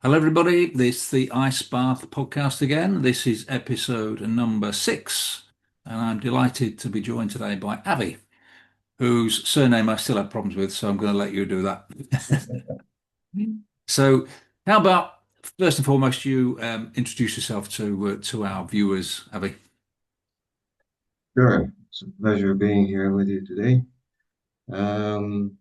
Hello, everybody. This is the Ice Bath podcast again. This is episode number 6, and I'm delighted to be joined today by Avi, whose surname I still have problems with, so I'm going to let you do that. So, how about first and foremost, you introduce yourself to our viewers, Avi? Sure. It's a pleasure being here with you today. Um,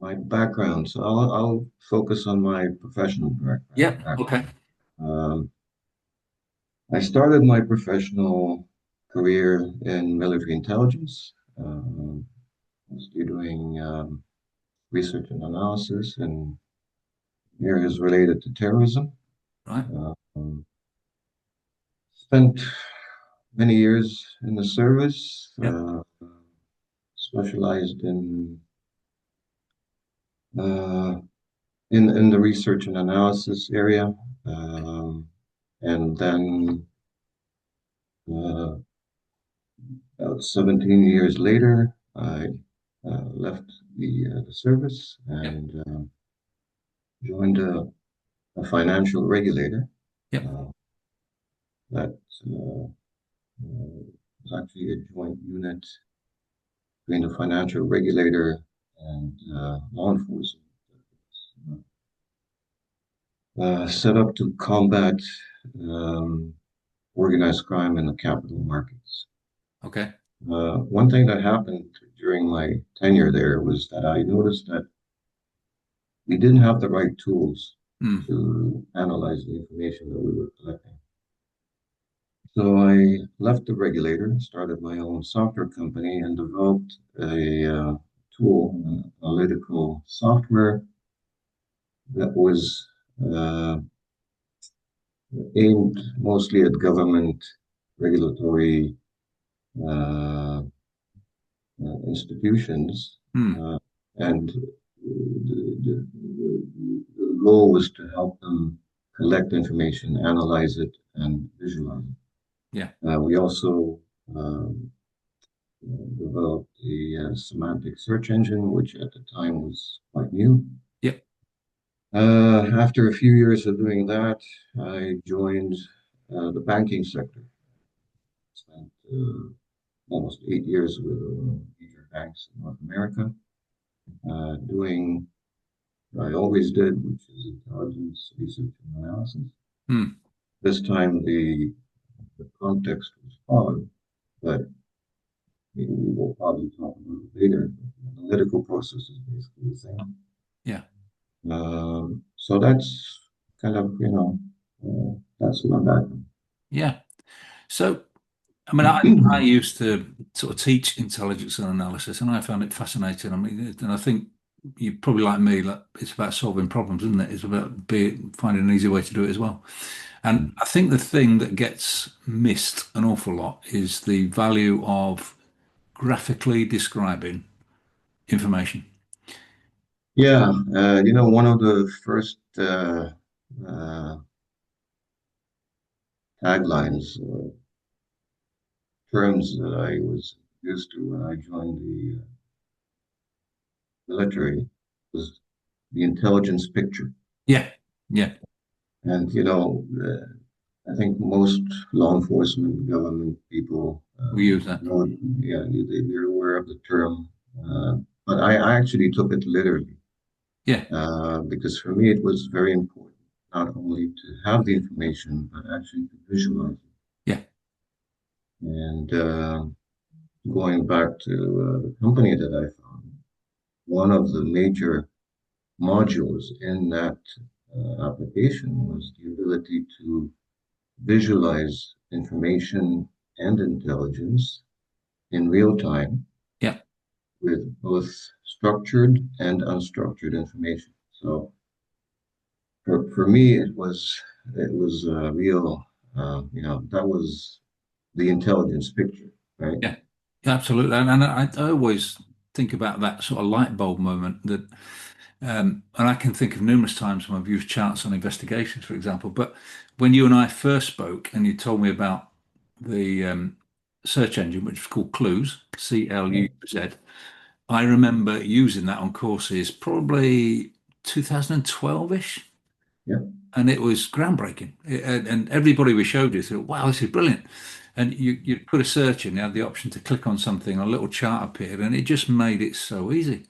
my background. So I'll focus on my professional Yeah. Okay. background. Um, I started my professional career in military intelligence. Mostly doing research and analysis in areas related to terrorism. Right. Spent many years in the service, Yeah. specialized uh, in the research and analysis area. Um, and then uh, about 17 years later, I left the service Yeah. and joined a financial regulator Yeah. uh, that was actually a joint unit between the financial regulator and law enforcement, set up to combat um, organized crime in the capital markets. Okay. One thing that happened during my tenure there was that I noticed that we didn't have the right tools Mm. to analyze the information that we were collecting. So I left the regulator, started my own software company, and developed a tool, analytical software that was uh, aimed mostly at government regulatory uh, institutions, Mm. uh, and the goal was to help them collect information, analyze it, and visualize Yeah. it. We also um, developed a semantic search engine, which at the time was quite new. Yeah. After a few years of doing that, I joined the banking sector. Spent almost 8 years with major banks in North America, doing what I always did, which is intelligence research and analysis. Mm. This time the context was followed, but maybe we will probably talk about it later. The analytical process is basically the same. Yeah. So that's kind of, that's my background. Yeah. So, I mean, I used to sort of teach intelligence and analysis, and I found it fascinating. I mean, and I think you probably like me, like it's about solving problems, isn't it? It's about finding an easy way to do it as well. And I think the thing that gets missed an awful lot is the value of graphically describing information. Yeah, one of the first uh, taglines, terms that I was used to when I joined the military was the intelligence picture. Yeah, yeah, And, I think most law enforcement, government people, we use that. know, yeah, they're aware of the term. But I actually took it literally Yeah, because for me it was very important not only to have the information, but actually to visualize it. yeah, And going back to the company that I found, one of the major modules in that application was the ability to visualize information and intelligence in real time yeah, with both structured and unstructured information. So for me, it was a real, that was the intelligence picture, right? yeah, yeah, absolutely. And I always think about that sort of light bulb moment that, and I can think of numerous times when I've used charts on investigations, for example. But when you and I first spoke and you told me about the search engine, which was called Clues, C-L-U-Z, I remember using that on courses probably 2012-ish. yeah, and it was groundbreaking. And everybody we showed it thought, "Wow, this is brilliant." And you put a search in, you had the option to click on something, a little chart appeared, and it just made it so easy.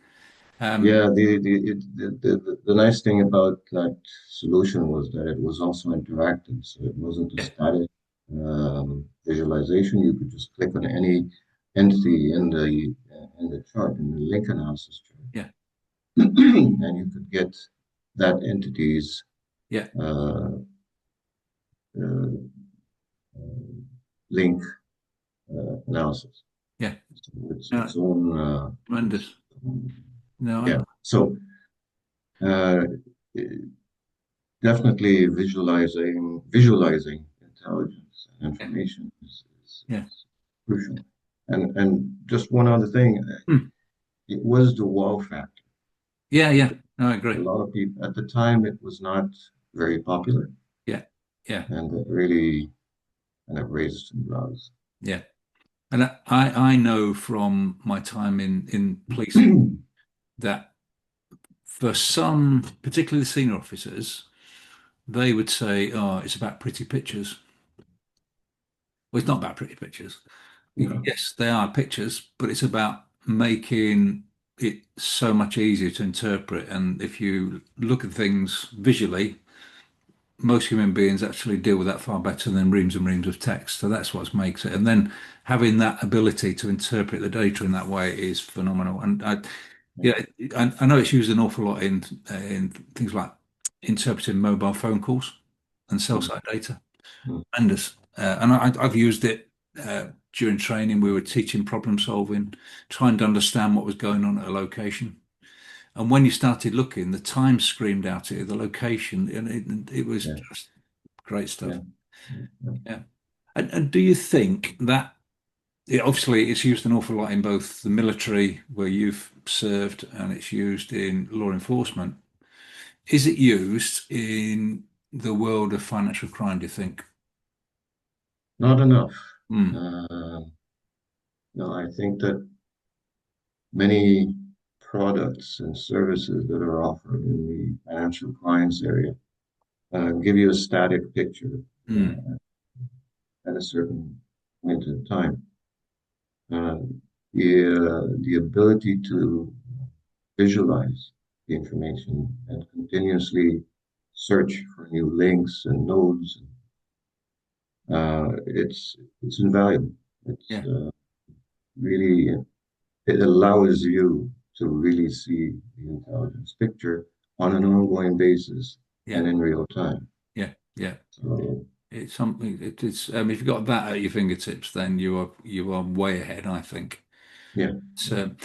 Um, yeah. The nice thing about that solution was that it was also interactive, so it wasn't a yeah, static visualization. You could just click on any entity in the chart, in the link analysis chart, yeah, and you could get that entity's yeah, uh, uh, link analysis. yeah. So it's No, its own, tremendous. No, yeah. So uh, definitely visualizing intelligence and yeah, information yeah, is crucial. And just one other thing, Hmm. it was the wow factor. Yeah, yeah. No, I agree. A lot of people at the time it was not very popular, Yeah, yeah, and it really kind of raised some brows. yeah. And I know from my time in policing that for some, particularly senior officers, they would say, "Oh, it's about pretty pictures." Well, it's not about pretty pictures. Yeah, Yes, they are pictures, but it's about making it so much easier to interpret. And if you look at things visually, most human beings actually deal with that far better than reams and reams of text. So that's what makes it. And then having that ability to interpret the data in that way is phenomenal. And yeah, I know it's used an awful lot in things like interpreting mobile phone calls and cell mm, site data. mm, Tremendous. And I've used it during training. We were teaching problem solving, trying to understand what was going on at a location. And when you started looking, the time screamed out at you, the location, and it was yeah, just great yeah, stuff. yeah. Yeah. And do you think that obviously it's used an awful lot in both the military where you've served and it's used in law enforcement? Is it used in the world of financial crime, do you think? Not enough. Hmm. Uh, no, I think that many products and services that are offered in the financial clients area give you a static picture Hmm. at a certain point in time. Uh, the ability to visualize the information and continuously search for new links and nodes, it's invaluable. It's Yeah. really it allows you to really see the intelligence picture on an ongoing basis Yeah. and in real time. Yeah. Yeah. So It's something. It's. If you've got that at your fingertips, then you are way ahead, I think. yeah, So,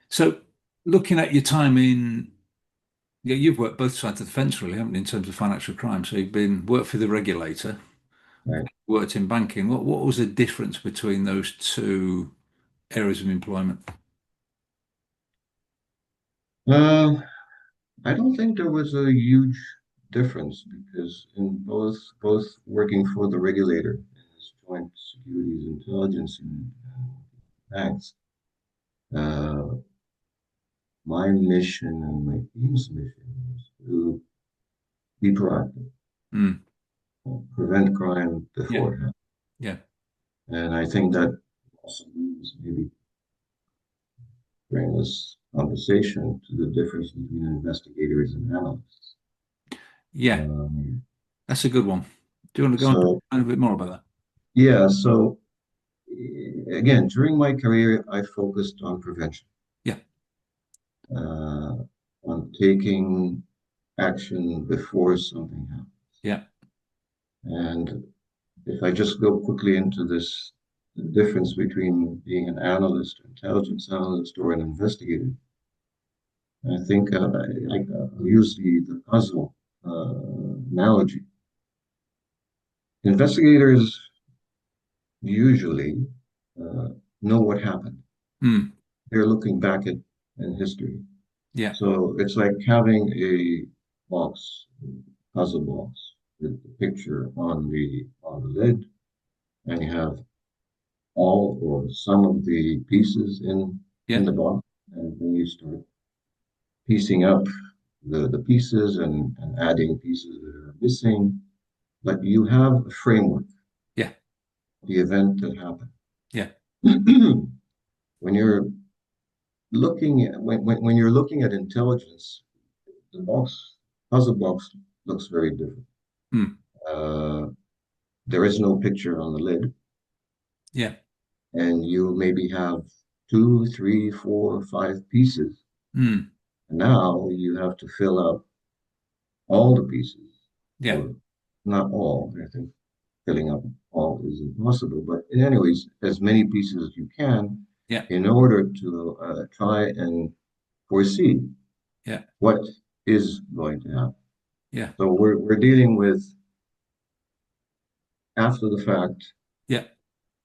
so looking at your time in, yeah, you've worked both sides of the fence, really, haven't you, in terms of financial crime? So you've been worked for the regulator, right. worked in banking. What was the difference between those two areas of employment? Uh, I don't think there was a huge difference because in both working for the regulator in this Joint Securities Intelligence Unit banks, uh, my mission and my team's mission was to be proactive, Mm. prevent crime Yeah. before it happens. Yeah. And I think that also means maybe bring this conversation to the difference between investigators and analysts. Yeah. Um, That's a good one. Do you want to go on so a bit more about that? yeah, so again, during my career, I focused on prevention, Yeah. uh, on taking action before something happens. Yeah. And if I just go quickly into this, the difference between being an analyst, intelligence analyst, or an investigator, I think I'll use the puzzle analogy. Investigators usually uh, know what happened. Mm. They're looking back at in history. Yeah. So it's like having a box, puzzle box, with the picture on the lid, and you have all or some of the pieces in Yeah. the box, and then you start piecing up. the pieces and adding pieces that are missing, but you have a framework, Yeah. the event that happened. Yeah. When you're when you're looking at intelligence, the puzzle box looks very different. Mm. Uh, there is no picture on the lid, Yeah. and you maybe have two, three, four, five pieces. Mm. Now you have to fill out all the pieces, Yeah. or not all. I think filling up all is impossible, but in anyways, as many pieces as you can Yeah. in order to try and foresee Yeah. what is going to happen. Yeah. So we're dealing with after the fact Yeah.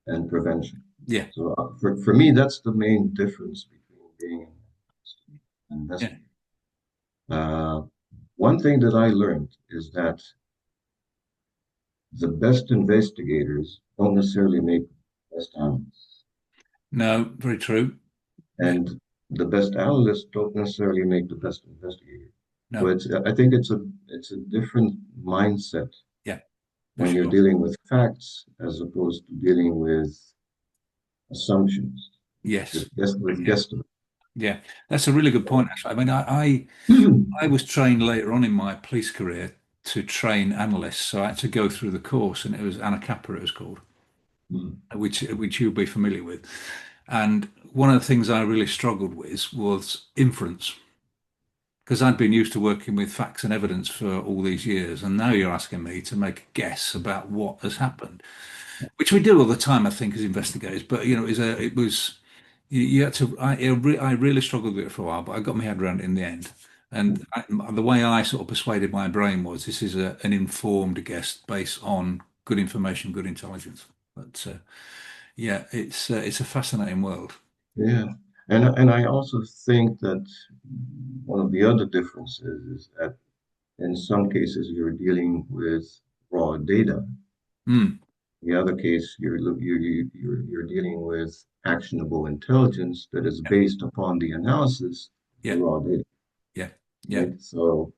and prevention. Yeah. So for me, that's the main difference between being an Yeah. investigator. Uh, one thing that I learned is that the best investigators don't necessarily make the best analysts, No, very true. Yeah. and the best analysts don't necessarily make the best investigator. So No. it's I think it's a different mindset Yeah. For when you're sure. dealing with facts as opposed to dealing with assumptions, Yes. with Yeah. guesstimates. Yeah. That's a really good point, So, actually. I mean, I was trained later on in my police career to train analysts. So I had to go through the course, and it was Anna Capra, it was called, which you'll be familiar with. And one of the things I really struggled with was inference, because I'd been used to working with facts and evidence for all these years, and now you're asking me to make a guess about what has happened, which we do all the time, I think, as investigators. But it was you had to. I really struggled with it for a while, but I got my head around it in the end. And the way I sort of persuaded my brain was this is an informed guess based on good information, good intelligence. But yeah, it's a fascinating world. yeah, and I also think that one of the other differences is that in some cases you're dealing with raw data. Mm, In the other case, you're dealing with actionable intelligence that is yeah, based upon the analysis of the yeah, raw data, yeah, yeah. right? So,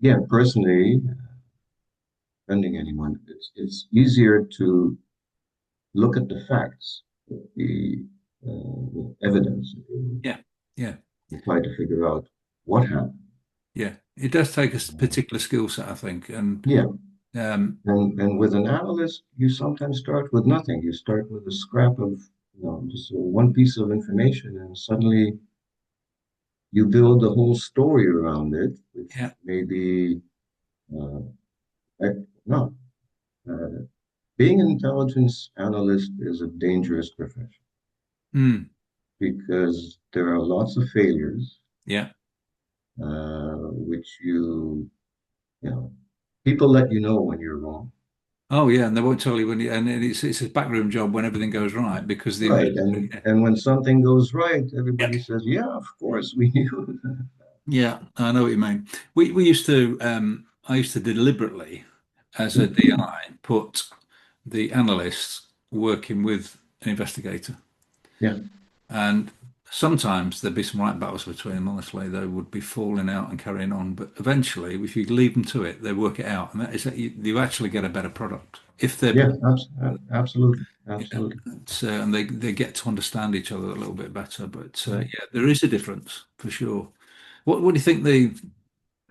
yeah, personally, depending anyone, it's easier to look at the facts, the evidence, Yeah, yeah, and try to figure out what happened. yeah. It does take a particular skill set, I think, and Yeah, um, and with an analyst, you sometimes start with nothing. You start with a scrap of, just one piece of information, and suddenly you build a whole story around it, yeah, which maybe uh, no. Uh, being an intelligence analyst is a dangerous profession mm, because there are lots of failures, yeah. which you know, people let you know when you're wrong. Oh, yeah, and they won't tell you when and it's a backroom job when everything goes right because the Right. yeah, And when something goes right, everybody yeah, says, yeah, of course we knew that. yeah, I know what you mean. We used to I used to deliberately, as a DI, put the analysts working with an investigator. Yeah. And sometimes there'd be some right battles between them, honestly. They would be falling out and carrying on. But eventually, if you leave them to it, they work it out. And that is that you actually get a better product. If they're, Yeah, absolutely. yeah, Absolutely. and they get to understand each other a little bit better. But Yeah. yeah, there is a difference for sure. What do you think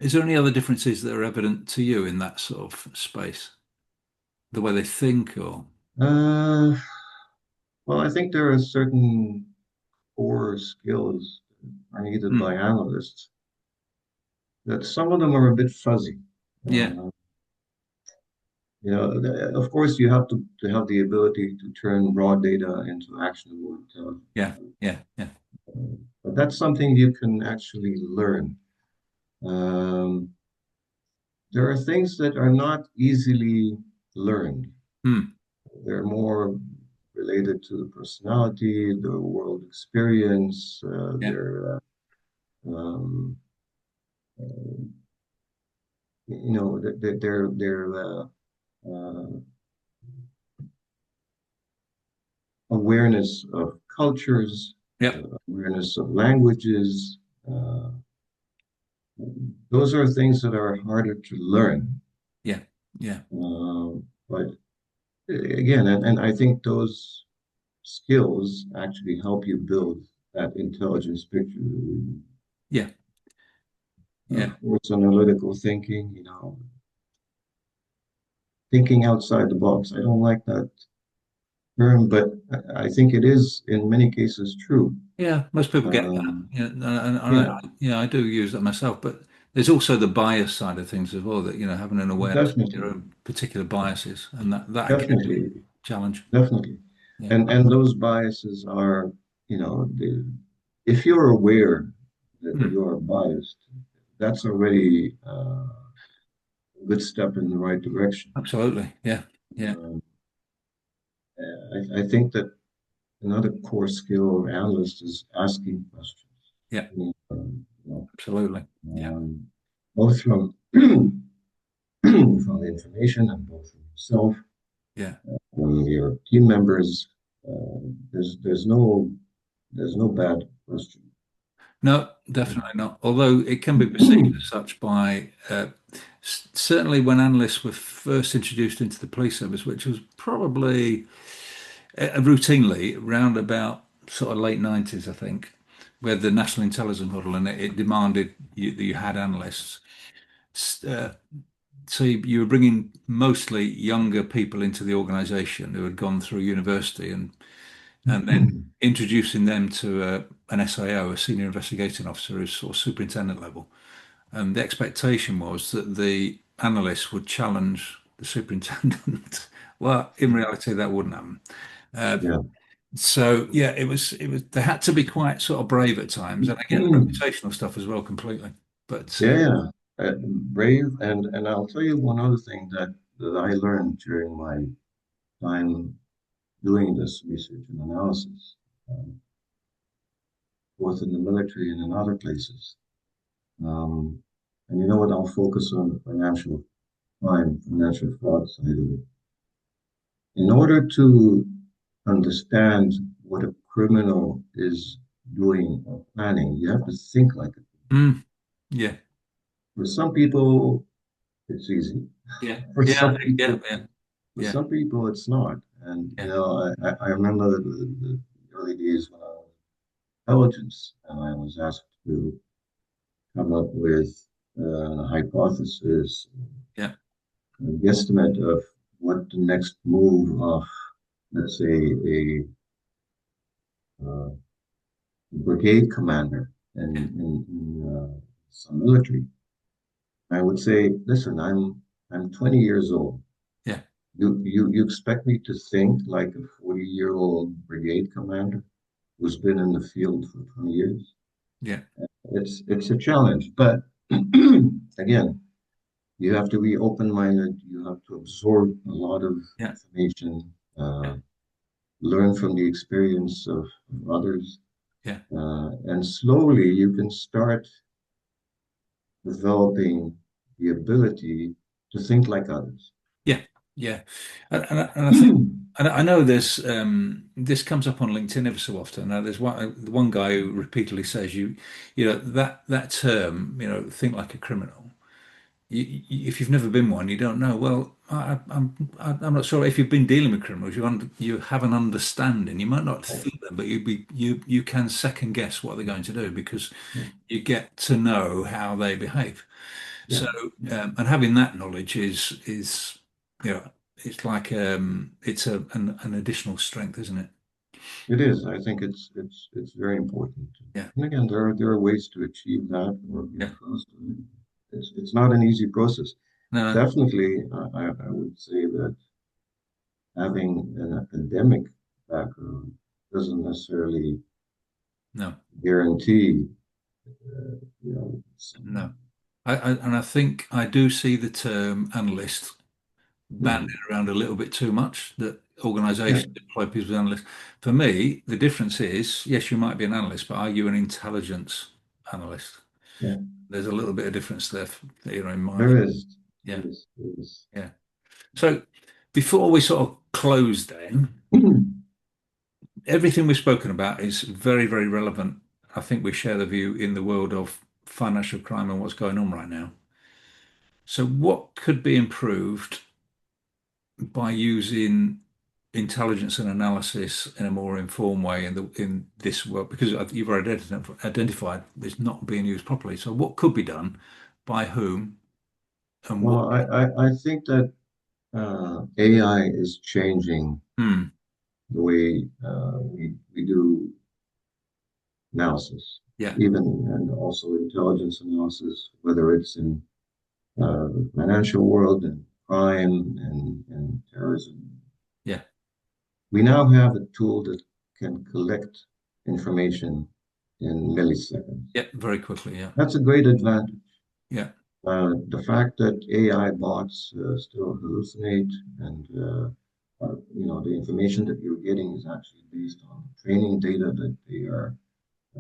is there any other differences that are evident to you in that sort of space? The way they think or, Uh, well, I think there are certain core skills are needed Hmm, by analysts that some of them are a bit fuzzy. yeah, Uh, of course, you have to have the ability to turn raw data into actionable intelligence. yeah, yeah, yeah. But that's something you can actually learn. Um, there are things that are not easily learned. Hmm, They're more related to the personality, the world experience, yeah, um, uh, their awareness of cultures, yeah, awareness of languages, uh, those are things that are harder to learn. Yeah, yeah, But again, and I think those skills actually help you build that intelligence picture. yeah, Of yeah, course, analytical thinking, thinking outside the box. I don't like that term, but I think it is in many cases true. yeah. Most people get that. Um, Yeah, and yeah, yeah, I do use that myself. But there's also the bias side of things as well. That having an awareness of your definitely, own particular biases, and that can be a definitely, challenge. definitely. Yeah, And those biases are, if you're aware that Hmm. you're biased, that's already a good step in the right direction. Absolutely. Yeah, yeah, Um, I think that another core skill of analyst is asking questions. yeah. I mean, Absolutely. Yeah, um, both from from the information and both from yourself, yeah. from your team members. There's no bad question. No, definitely not. Although it can be perceived as such by certainly when analysts were first introduced into the police service, which was probably routinely around about sort of late 90s, I think, where the national intelligence model and it demanded that you had analysts. Uh, so you were bringing mostly younger people into the organization who had gone through university and then introducing them to an SIO, a senior investigating officer, who's sort of superintendent level. And the expectation was that the analysts would challenge the superintendent. Well, in reality, that wouldn't happen. Uh, Yeah. so yeah, it was they had to be quite sort of brave at times, and I get the reputational stuff as well completely. But Yeah, yeah. Brave, and I'll tell you one other thing that I learned during my time doing this research and analysis, um, both in the military and in other places. Um, and you know what? I'll focus on the financial crime, financial fraud side of it. In order to understand what a criminal is doing or planning, you have to think like it. mm, yeah, For some people, it's easy. yeah, For yeah, some yeah, people, yeah, for yeah, some people, it's not. And yeah, I remember the early days when I was in intelligence, and I was asked to come up with a hypothesis, yeah, a guesstimate of what the next move of, let's say, a uh, brigade commander in some military. I would say, listen, I'm 20 years old. yeah, You expect me to think like a 40-year-old brigade commander who's been in the field for 20 years? yeah, It's a challenge, but again, you have to be open-minded. You have to absorb a lot of yeah, information, yeah, learn from the experience of others, yeah. and slowly you can start developing the ability to think like others. Yeah, yeah, and I think and I know there's this comes up on LinkedIn every so often. Now, there's one guy who repeatedly says that term, think like a criminal. If you've never been one, you don't know. Well, I'm not sure if you've been dealing with criminals, you have an understanding. You might not think them, but you can second guess what they're going to do because Yeah, you get to know how they behave. yeah, So, and having that knowledge is you know, it's like it's an additional strength, isn't it? it is. I think it's very important. Yeah, And again, there are ways to achieve that or get yeah. close to it. It's not an easy process. No, no, Definitely, I would say that having an academic background doesn't necessarily no, guarantee, some, no. And I think I do see the term analyst banded Mhm. around a little bit too much. That Yeah, organisations employ people as analysts. For me, the difference is, yes, you might be an analyst, but are you an intelligence analyst? yeah, There's a little bit of difference there, in my there is, yeah, there is. yeah. So before we sort of close, then everything we've spoken about is very, very relevant. I think we share the view in the world of financial crime and what's going on right now. So what could be improved by using intelligence and analysis in a more informed way in this work? Because you've already identified it's not being used properly. So what could be done by whom and what? Well, I think that AI is changing Hmm. the way we do analysis, Yeah, even and also intelligence analysis, whether it's in the financial world and crime and terrorism. yeah, We now have a tool that can collect information in milliseconds. yeah, very quickly. Yeah, That's a great advantage. yeah, The fact that AI bots still hallucinate and the information that you're getting is actually based on training data that they are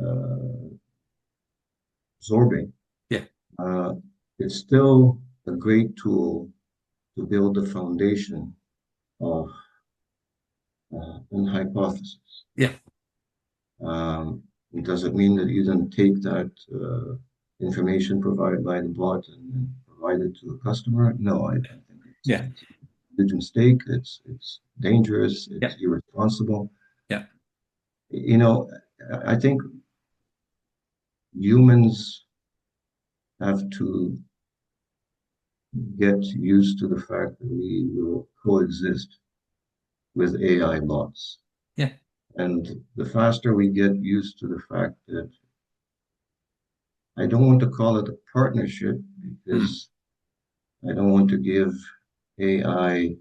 uh, absorbing. yeah, Uh, it's still a great tool to build the foundation of an hypothesis. yeah, It doesn't mean that you then take that information provided by the bot and provide it to a customer. No, I think yeah, it's a huge mistake. It's dangerous. yeah, It's irresponsible. yeah, You know, I think humans have to get used to the fact that we will coexist with AI bots. yeah. And the faster we get used to the fact that I don't want to call it a partnership Hmm. because I don't want to give AI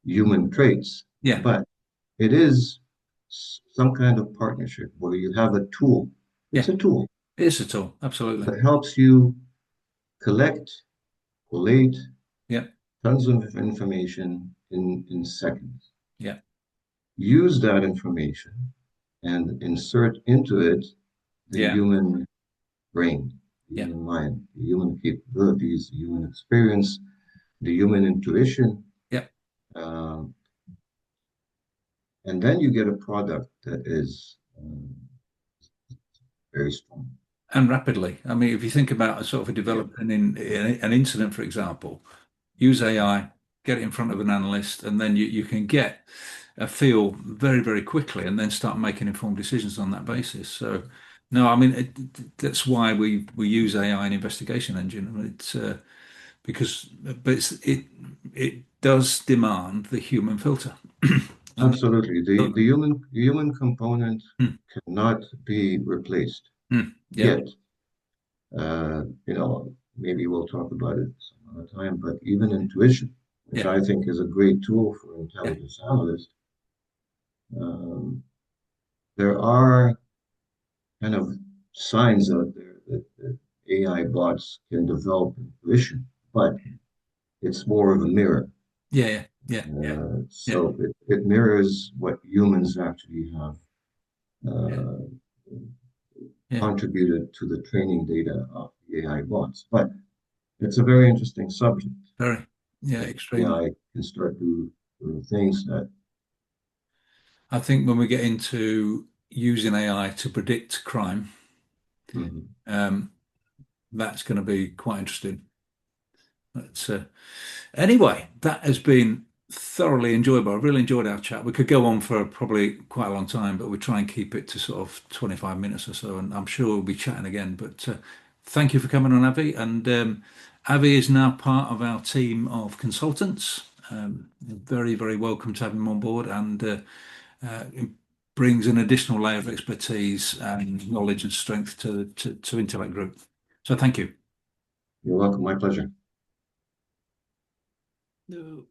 human traits, Yeah, but it is some kind of partnership where you have a tool. It's yeah. a tool It is at all. Absolutely. that helps you collect, collate Yeah, tons of information in seconds. yeah, Use that information and insert into it the yeah, human brain, the yeah, human mind, the human capabilities, the human experience, the human intuition, yeah. um, and then you get a product that is very strong. And rapidly. I mean, if you think about a sort of a Yeah, development in an incident, for example, use AI, get it in front of an analyst, and then you can get a feel very, very quickly and then start making informed decisions on that basis. So, no, I mean, that's why we use AI in investigation engine. It's but it does demand the human filter. And absolutely. The human component mm, cannot be replaced yeah, yet. Maybe we'll talk about it some other time, but even intuition, which yeah, I think is a great tool for yeah, intelligence analysts, um, there are kind of signs out there that AI bots can develop intuition, but it's more of a mirror. yeah, yeah, yeah, yeah, So it mirrors what humans actually have yeah, uh, yeah. contributed to the training data of the AI bots. But it's a very interesting subject. Very, yeah, That extremely. AI can start doing things that I think when we get into using AI to predict crime, mhm. um, that's going to be quite interesting. But anyway, that has been thoroughly enjoyable. I really enjoyed our chat. We could go on for probably quite a long time, but we try and keep it to sort of 25 minutes or so, and I'm sure we'll be chatting again. But thank you for coming on, Avi. And Avi is now part of our team of consultants. Very, very welcome to have him on board, and it brings an additional layer of expertise and knowledge and strength to Intellect Group. So thank you. You're welcome. My pleasure. No.